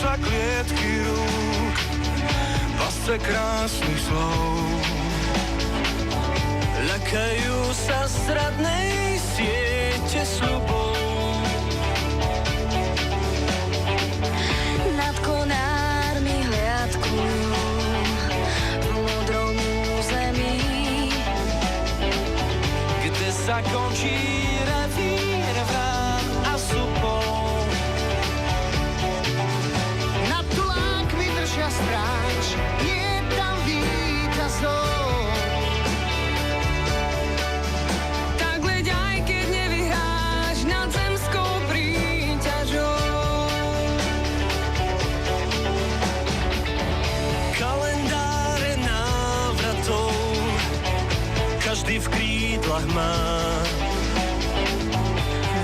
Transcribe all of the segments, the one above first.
sa klietky rúk, pasce krásnych slov. Ľakajú sa stradnej siete sľubov. Nad konármi hliadkujú v modrom území, Kde sa končí revír vrán a supov. Nad tulákmi držia stráž, je tam víťazov. Tak leď aj keď nevyhráš nad zemskou príťažou. Kalendáre návratov každý v krídlach má.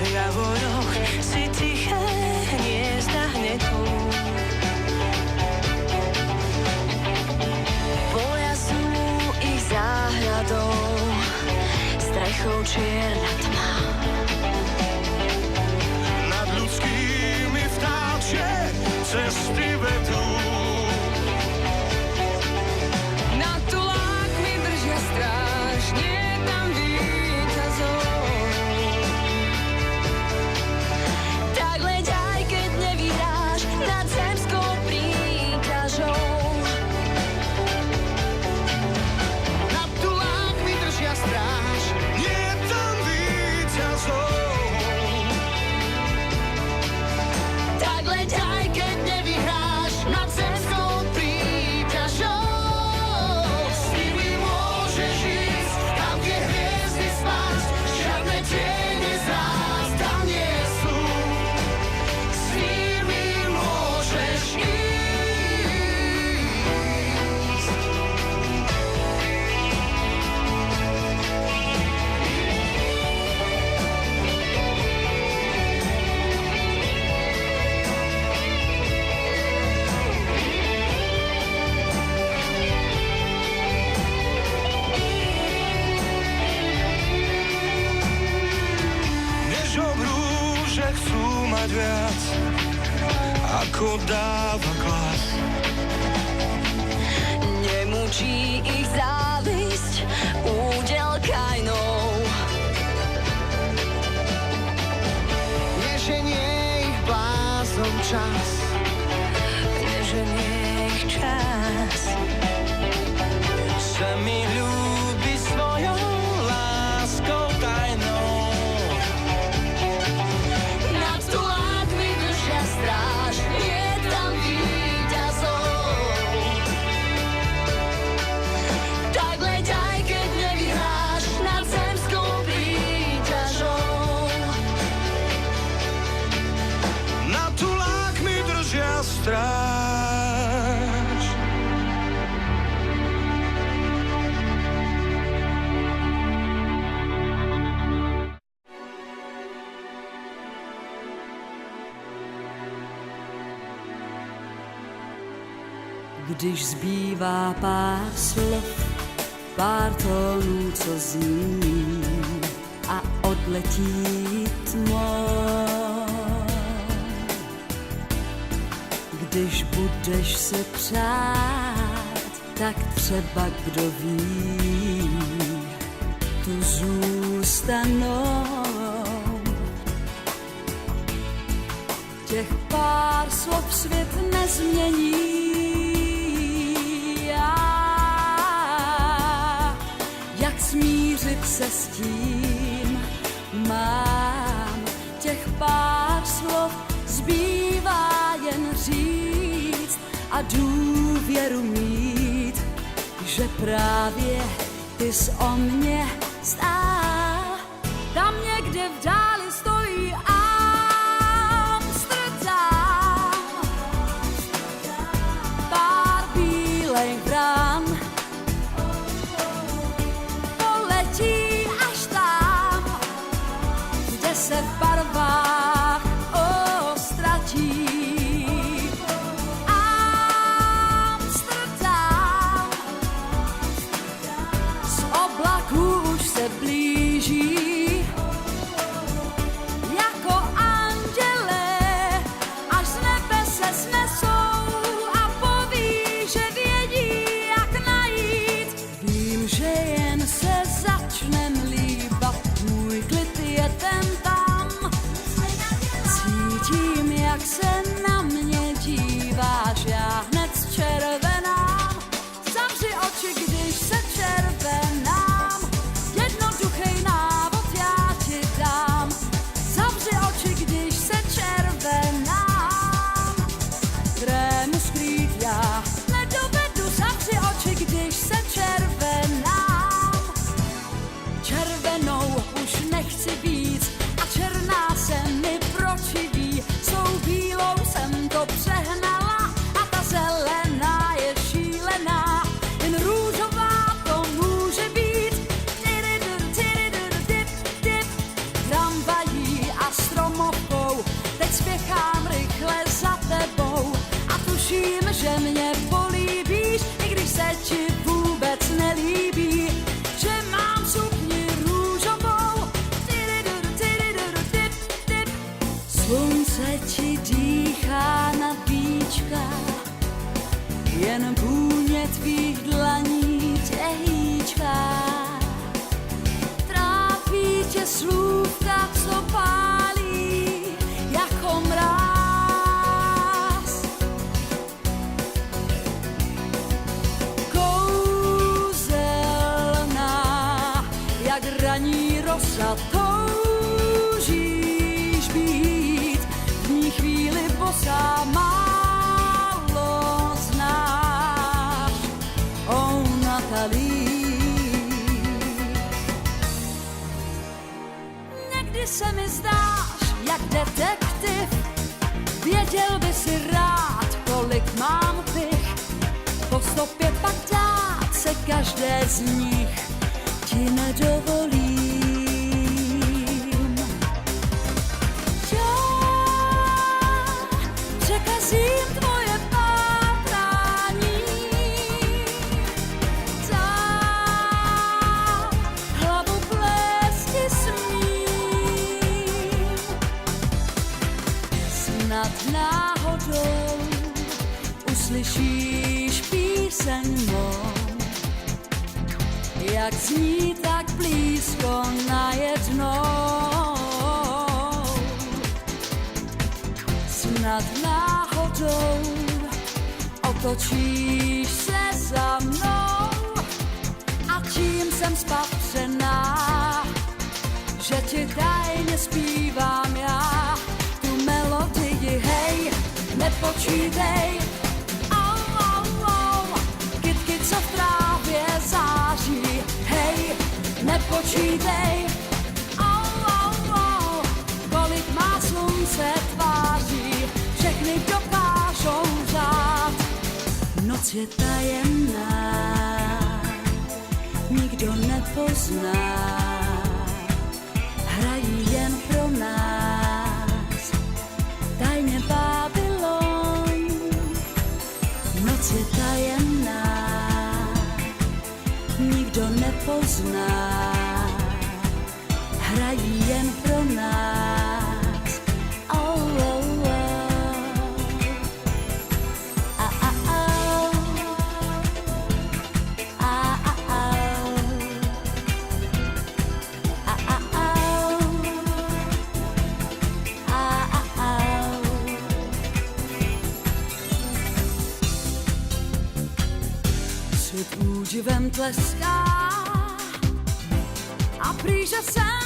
v javoroch si tiché hniezda hnetú. Polia sú ich záhradou, strechou čierna tma. Nad ľudskými vtáčie cesty vedú. Nad tulákmi držia stráž, nie je tam víťazov. Tak leď aj keď nevyhráš nad zemskou príťažou. Nad tulákmi držia stráž, Nie je tam víťazov. Tak leď aj keď nevyhráš nad zemskou príťažou. s nimi môžeš ísť, tam kde hviezdy spásť, žiadne tiene zrásť tam nie sú. S nimi môžeš ísť. Nežom rúže chcú mať viac, ako dáva klas. Nemučí ich závisť údel kajnou. Neženie ich blázon čas, Neženie ich čas. Sa mi ľúbi svojou láskou tajnou. Nad tulákmi držia stráž, je tam víťazov. Tak leď aj keď nevyhráš nad zemskou príťažou. Nad tulákmi držia stráž. Když zbývá pár slov, pár tónů, co zní a odletí tmou. Když budeš se přát, tak třeba kdo ví, tu zůstanou. Těch pár slov svět nezmění. Jak smířit se s tím mám, těch pár slov zbývá jen říct a důvěru mít, že právě ty jsi o mě stál. Tam někde v dáli stojí Amsterdam, pár bílejch brán poletí až tam, kde se v barvách ztratí. Amsterdam z oblaků už se blíží že mě políbíš, i když se ti vůbec nelíbí, že mám sukni růžovou. Slunce ti dýchá na víčkách, jen vůně tvých dlaní tě hýčká. Trápí tě slůvka, co pálí jako mráz. Kouzelná, jak raní rosa, toužíš být v ní chvíli bosá. Málo znáš o Natalii. Někdy se mi zdáš jak detektiv, věděl by si rád, kolik mám pich. Po stopě pak dát se každé z nich ti nedovolím. Já překazím tvoje pátrání, dám hlavu plést smím. Snad náhodou uslyšíš píseň mou, jak zní tak blízko najednou. Snad náhodou otočíš se za mnou a tím jsem spatřená, že ti tajně zpívám já tu melodii. Hej, nepočítej, au, au, au, kytky, co v trávě září. Hej, nepočítej, au, au, au, kolik má slunce tváří, všechny dokážou řád. Noc je tajemná, nikdo nepozná, hrají jen pro nás, tajně Babylon. Noc je tajemná, nikdo nepozná, hrají jen pro nás. Oh, oh, oh. A, a, oh. A, a, oh. A, a, oh. A, a, oh. Svět údivem tleská a prý, že jsem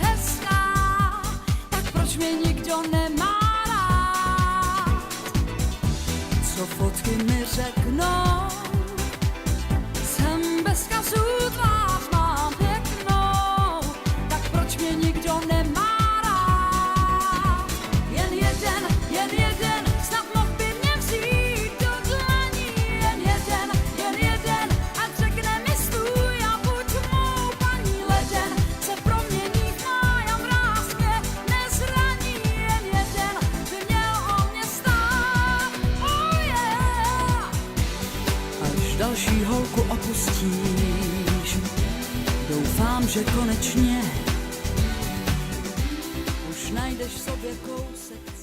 hezká, tak proč mě nikdo nemá rád? Co fotky mi řeknou, jsem bez kazů, tvář mám pěknou, tak proč mě nikdo nemá rád? Jen jeden, snad mohl by mě vzít do dlaní. Jen jeden, ať řekne mi stůj a buď mou paní. Leden se promění v máj a mráz mě nezraní. Jen jeden by měl o mě stát, oh yeah. Až další holku opustíš, doufám, že konečně už najdeš v sobě kousek